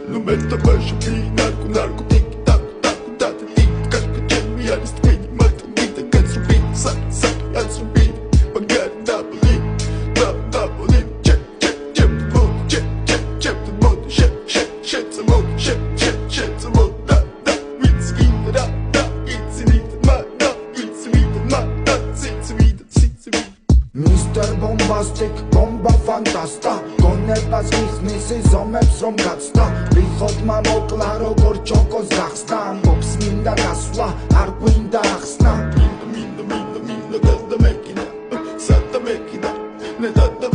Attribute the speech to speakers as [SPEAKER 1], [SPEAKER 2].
[SPEAKER 1] No meta baixo que narco narco tic tac tac tac tic tac que me alis twin mata vida que subir sac sac al subir pagar double check check check check the mode shit the mode shit the mode da it's in da it's in it ma da it's in it ma da it's in
[SPEAKER 2] Mr. Bombastic, bomba fantasta გონებას გიხსნის ზომებს რომ გაცდა ვიხოთ მამოკლა როგორ ჩოკოს გახსნა ამბობს მინდა გასვლა არ გვინდა ახსნა
[SPEAKER 1] მინდა და მექინა სადა მექინა ნედა და